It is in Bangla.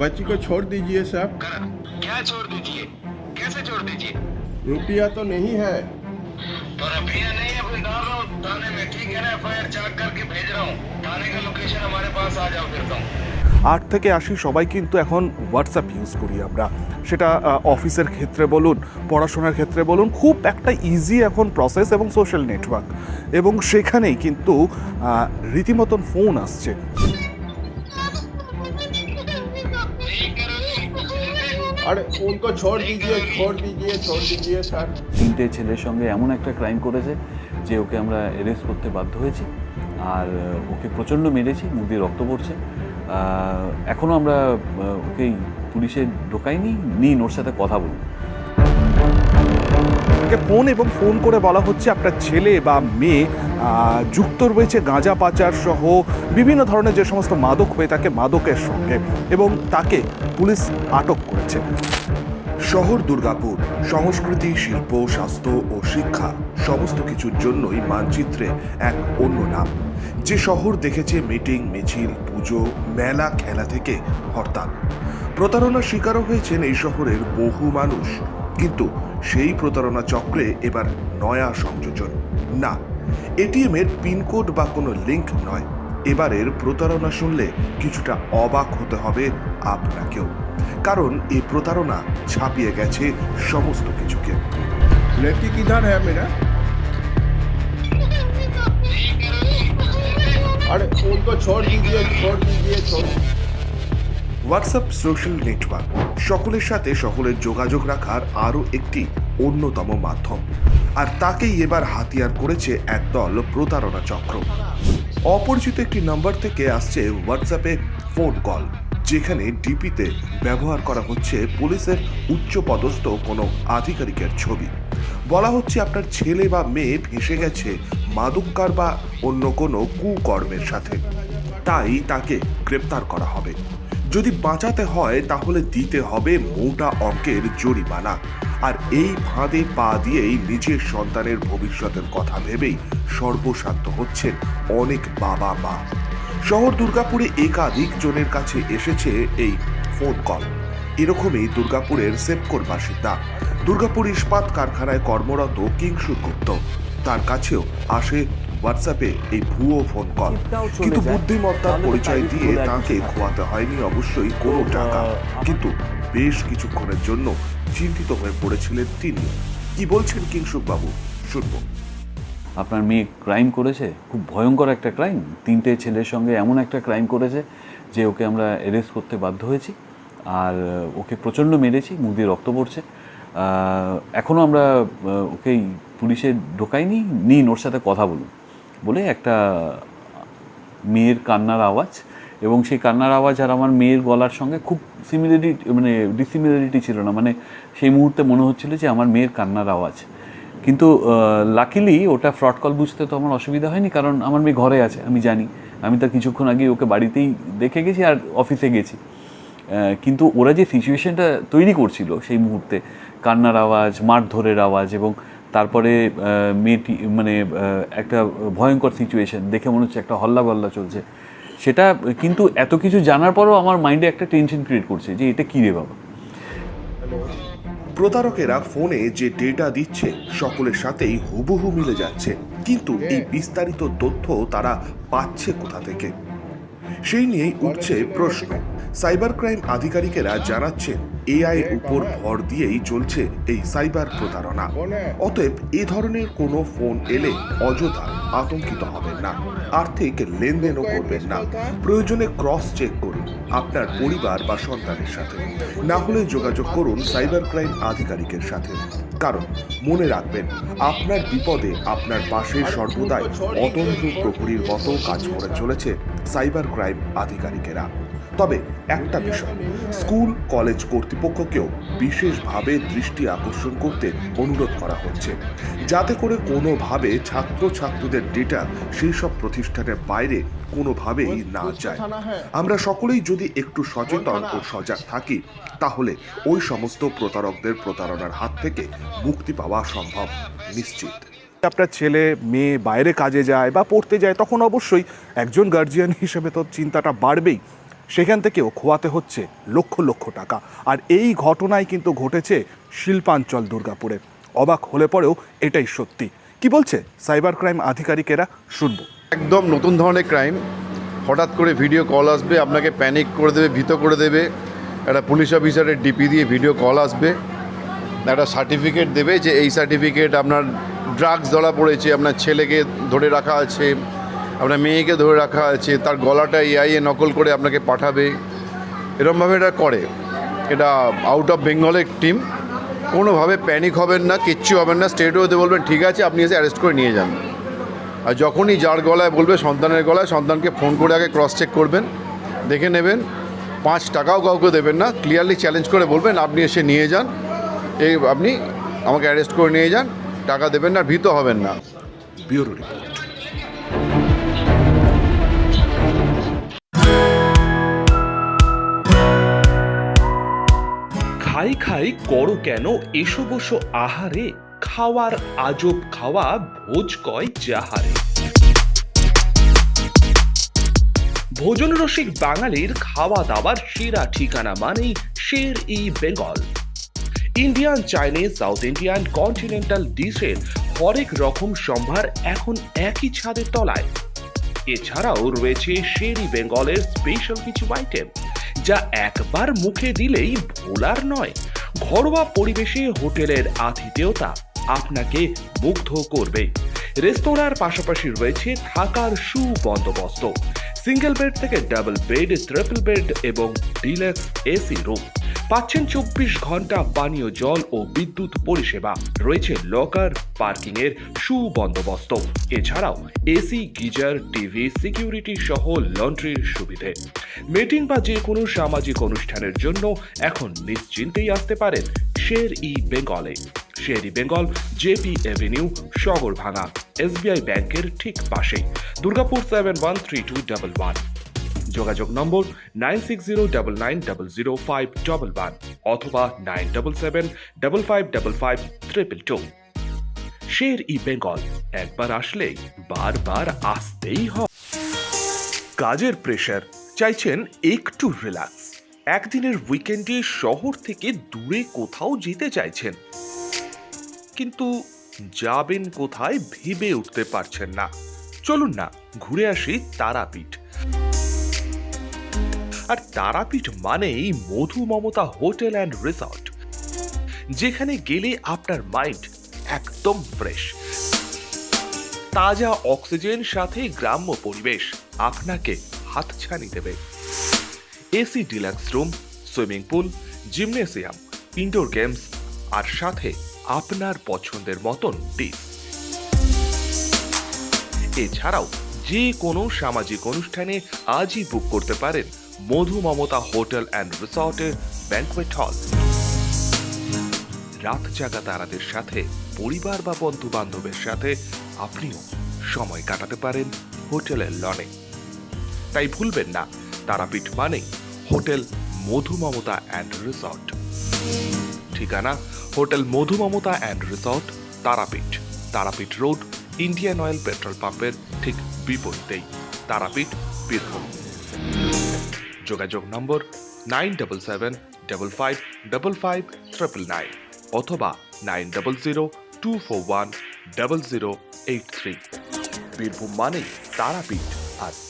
बच्ची को छोड़ दीजिए साहब। क्या छोड़ दीजिए? कैसे छोड़ दीजिए? रुपया तो नहीं है। तो रुपया नहीं है, फिर डाल रहा हूँ थाने में, ठीक है ना? एफआईआर चाक करके भेज रहा हूँ थाने का लोकेशन, हमारे पास आ जाओ फिर तुम। 8 থেকে 80 সবাই কিন্তু এখন হোয়াটসঅ্যাপ ইউজ করি আমরা, সেটা অফিসের ক্ষেত্রে বলুন, পড়াশোনার ক্ষেত্রে বলুন, খুব একটা ইজি এখন প্রসেস এবং সোশ্যাল নেটওয়ার্ক, এবং সেখানেই কিন্তু রীতিমতন ফোন আসছে। अरे उनको छोड़ दीजिए, छोड़ दीजिए, छोड़ दीजिए सर। 3টে ছেলের সঙ্গে এমন একটা ক্রাইম করেছে যে ওকে আমরা অ্যারেস্ট করতে বাধ্য হয়েছি, আর ওকে প্রচণ্ড মেরেছি, মুখ দিয়ে রক্ত পড়ছে। এখনও আমরা ওকে পুলিশে ঢোকাইনি, নিন ওর সাথে কথা বলুন। ফোন এবং ফোন করে বলা হচ্ছে আপনার ছেলে বা মেয়ে যুক্ত রয়েছে গাঁজা পাচার সহ বিভিন্ন ধরনের যে সমস্ত মাদক হয়ে থাকে মাদকের সঙ্গে, এবং তাকে পুলিশ আটক করেছে। শহর দুর্গাপুর সংস্কৃতি, শিল্প, স্বাস্থ্য ও শিক্ষা সমস্ত কিছুর জন্যই মানচিত্রে এক অন্য নাম। যে শহর দেখেছে মিটিং, মিছিল, পুজো, মেলা, খেলা থেকে হরতাল। প্রতারণার শিকারও হয়েছেন এই শহরের বহু মানুষ। কিন্তু সেই প্রতারণা চক্রে এবার নয়া সংযোজন। না, এটিএম এর পিনকোড বা কোনো লিঙ্ক নয়। এবারের প্রতারণা শুনলে কিছুটা অবাক হতে হবে আপনাকেও, কারণ এই প্রতারণা ছাপিয়ে গেছে সমস্ত কিছুকে। लड़की किधर है मेरा? अरे उनको छोड़ दीजिए, छोड़ दीजिए, छोड़। হোয়াটসঅ্যাপ সোশ্যাল নেটওয়ার্ক সকলের সাথে সকলের যোগাযোগ রাখার আরও একটি অন্যতম মাধ্যম, আর তাকেই এবার হাতিয়ার করেছে একদল প্রতারণা চক্র। অপরিচিত একটি নাম্বার থেকে আসছে হোয়াটসঅ্যাপে ফোন কল, যেখানে ডিপিতে ব্যবহার করা হচ্ছে পুলিশের উচ্চপদস্থ কোনো আধিকারিকের ছবি। বলা হচ্ছে আপনার ছেলে বা মেয়ে ফেঁসে গেছে মাদককার বা অন্য কোনো কুকর্মের সাথে, তাই তাকে গ্রেপ্তার করা হবে। যদি বাঁচাতে হয় তাহলে দিতে হবে মোটা অঙ্কের জরিমানা। আর এই ফাঁদে পা দিয়েই নিজের সন্তানের ভবিষ্যতের কথা ভেবেই সর্বশান্ত হচ্ছেন অনেক বাবা মা। শহর দুর্গাপুরে একাধিক জনের কাছে এসেছে এই ফোন কল। এরকমই দুর্গাপুরের সেপকোর বাসিন্দা, দুর্গাপুর ইস্পাত কারখানায় কর্মরত কিংশুক গুপ্ত। তার কাছেও আসে হোয়াটসঅ্যাপে এই ভুয়ো ফোন কল, কিন্তু বুদ্ধিমত্তার পরিচয় দিয়ে তাকে খোয়াতে হয়নি অবশ্যই কোনো টাকা। কিন্তু বেশ কিছুক্ষণের জন্য চিন্তিত হয়ে পড়েছিলেন তিনি। কি বলছেন কিংশুক বাবু, শুনবো। আপনার মেয়ে ক্রাইম করেছে, খুব ভয়ঙ্কর একটা ক্রাইম। 3টে ছেলের সঙ্গে এমন একটা ক্রাইম করেছে যে ওকে আমরা অ্যারেস্ট করতে বাধ্য হয়েছি, আর ওকে প্রচণ্ড মেরেছি, মুখ দিয়ে রক্ত পড়ছে। এখনও আমরা ওকে পুলিশে ঢোকাইনি, নিন ওর সাথে কথা বলুন বলে একটা মেয়ের কান্নার আওয়াজ, এবং সেই কান্নার আওয়াজ আর আমার মেয়ের গলার সঙ্গে খুব ডিসিমিলারিটি ছিল না, মানে সেই মুহূর্তে মনে হচ্ছিল যে আমার মেয়ের কান্নার আওয়াজ। কিন্তু লাকিলি ওটা ফ্রড কল বুঝতে তো আমার অসুবিধা হয়নি, কারণ আমার মেয়ে ঘরে আছে, আমি জানি। আমি তার কিছুক্ষণ আগে ওকে বাড়িতেই দেখে গেছি আর অফিসে গেছি। কিন্তু ওরা যে সিচুয়েশনটা তৈরি করছিল সেই মুহূর্তে, কান্নার আওয়াজ, মারধরের আওয়াজ, এবং তারপরে মেয়েটি মানে একটা ভয়ঙ্কর সিচুয়েশন দেখে মনে হচ্ছে একটা হল্লা গল্লা চলছে, সেটা কিন্তু এত কিছু জানার পরও আমার মাইন্ডে একটা টেনশন ক্রিয়েট করছে যে এটা কী রে বাবা। প্রতারকেরা ফোনে যে ডেটা দিচ্ছে সকলের সাথেই হুবহু মিলে যাচ্ছে, কিন্তু এই বিস্তারিত তথ্য তারা পাচ্ছে কোথা থেকে? সেই নিয়েই উঠছে প্রশ্ন। সাইবার ক্রাইম আধিকারিকেরা জানাচ্ছেন এআই এর উপর ভর দিয়েই চলছে এই সাইবার প্রতারণা। অতএব এ ধরনের কোনো ফোন এলে অযথা আতঙ্কিত হবেন না, আর্থিক লেনদেনও করবেন না। প্রয়োজনে ক্রস চেক করুন আপনার পরিবার বা সন্তানের সাথে, না হলে যোগাযোগ করুন সাইবার ক্রাইম আধিকারিকের সাথে। কারণ মনে রাখবেন, আপনার বিপদে আপনার পাশে সর্বদাই অতন্ত্র প্রহরীর মতো কাজ করে চলেছে সাইবার ক্রাইম আধিকারিকেরা। তবে একটা বিষয়, স্কুল কলেজ কর্তৃপক্ষকেও বিশেষভাবে দৃষ্টি আকর্ষণ করতে অনুরোধ করা হচ্ছে, যাতে করে কোনোভাবে ছাত্রছাত্রীদের ডেটা সেই সব প্রতিষ্ঠানের বাইরে কোনোভাবেই না যায়। আমরা সকলেই যদি একটু সচেতন ও সজাগ থাকি, তাহলে ওই সমস্ত প্রতারকদের প্রতারণার হাত থেকে মুক্তি পাওয়া সম্ভব নিশ্চিত। আপনার ছেলে মেয়ে বাইরে কাজে যায় বা পড়তে যায়, তখন অবশ্যই একজন গার্জিয়ান হিসেবে তো চিন্তাটা বাড়বেই। সেখান থেকেও খোয়াতে হচ্ছে লক্ষ লক্ষ টাকা। আর এই ঘটনায় কিন্তু ঘটেছে শিল্পাঞ্চল দুর্গাপুরে। অবাক হলে পরেও এটাই সত্যি। কি বলছে সাইবার ক্রাইম আধিকারিকেরা, শুনবো। একদম নতুন ধরনের ক্রাইম। হঠাৎ করে ভিডিও কল আসবে, আপনাকে প্যানিক করে দেবে, ভীত করে দেবে। একটা পুলিশ অফিসারের ডিপি দিয়ে ভিডিও কল আসবে, একটা সার্টিফিকেট দেবে যে এই সার্টিফিকেট আপনার ড্রাগস ধরা পড়েছে, আপনার ছেলেকে ধরে রাখা আছে, আপনার মেয়েকে ধরে রাখা আছে, তার গলাটা এআইএ নকল করে আপনাকে পাঠাবে। এরকমভাবে এটা করে। এটা আউট অফ বেঙ্গলের টিম। কোনোভাবে প্যানিক হবেন না, কিচ্ছু হবেন না। স্ট্রেট ওয়েতে বলবেন ঠিক আছে, আপনি এসে অ্যারেস্ট করে নিয়ে যান। আর যখনই যার গলায় বলবে, সন্তানের গলায়, সন্তানকে ফোন করে আগে ক্রস চেক করবেন, দেখে নেবেন। 5 টাকাও কাউকে দেবেন না, ক্লিয়ারলি চ্যালেঞ্জ করে বলবেন আপনি এসে নিয়ে যান, এই আপনি আমাকে অ্যারেস্ট করে নিয়ে যান, টাকা দেবেন না, ভীত হবেন না। Bureau report. খাই খাই করো কেন এসো বসো আহারে, খাওয়ার আজব খাওয়া ভোজ কয় যাহারে। ভোজন রসিক বাঙালির খাওয়া দাওয়ার সেরা ঠিকানা মানেই Sher e Bengal. Indian, Chinese, South Indian, continental ডিশের হরেক রকম সম্ভার এখন একই ছাদের তলায়। এছাড়াও রয়েছে শের ই বেঙ্গলের স্পেশাল কিছু আইটেম যা একবার মুখে দিলেই ভোলার নয়। ঘরোয়া পরিবেশে হোটেলের আতিথেয়তা আপনাকে মুগ্ধ করবে। রেস্তোরাঁর পাশাপাশি রয়েছে থাকার সুবন্দোবস্ত। সিঙ্গেল বেড থেকে ডাবল বেড, ট্রিপল বেড এবং ডিলাক্স এসি রুম। পাচ্ছেন 24 ঘন্টা পানীয় জল ও বিদ্যুৎ পরিষেবা। রয়েছে লকার, পার্কিং এর সুবন্দোবস্ত। এছাড়াও এসি, গিজার, টিভি, সিকিউরিটি সহ লন্ড্রির সুবিধে। মিটিং বা যে কোনো সামাজিক অনুষ্ঠানের জন্য এখন নিশ্চিন্তেই আসতে পারেন শের ই বেঙ্গলে। Sher e Bengal, JP avenue, Sagarbhanga, SBI ব্যাংকের ঠিক পাশেই, দুর্গাপুর 713211। যোগাযোগ নম্বর 9609900511 অথবা 9775555222। শের ই বেঙ্গল, একবার আসলেই বারবার আসতেই হয়। কাজের প্রেশার, চাইছেন একটু রিল্যাক্স। একদিনের উইকেন্ডে শহর থেকে দূরে কোথাও যেতে চাইছেন, কিন্তু যাবেন কোথায় ভেবে উঠতে পারছেন না। চলুন না ঘুরে আসি তারাপীঠ। আর তারাপীঠ মানেই মধু মমতা হোটেল অ্যান্ড রিসর্ট, যেখানে গেলে আপনার মাইন্ড একদম ফ্রেশ। তাজা অক্সিজেন সাথে গ্রাম্য পরিবেশ আপনাকে হাতছানি দেবে। AC deluxe room, swimming pool, gymnasium, indoor games আর সাথে আপনার পছন্দের মতন ডিশ। এছাড়াও যে কোনো সামাজিক অনুষ্ঠানে আজই বুক করতে পারেন মধু মমতা হোটেল অ্যান্ড রিসর্টের ব্যাংকুয়েট হল। রাত জাগা তারাদের সাথে, পরিবার বা বন্ধু বান্ধবের সাথে আপনিও সময় কাটাতে পারেন হোটেলের লনে। তাই ভুলবেন না, তারাপীঠ মানে hotel Madhu Mamata and resort. ঠিকানা hotel Madhu Mamata and resort, Tarapith, Tarapith road, Indian oil petrol পাম্পের ঠিক বিপরীতেই, তারাপীঠ, বীরভূম। যোগাযোগ নম্বর 9775555999 অথবা 9002410083। বীরভূম মানেই তারাপীঠ, আর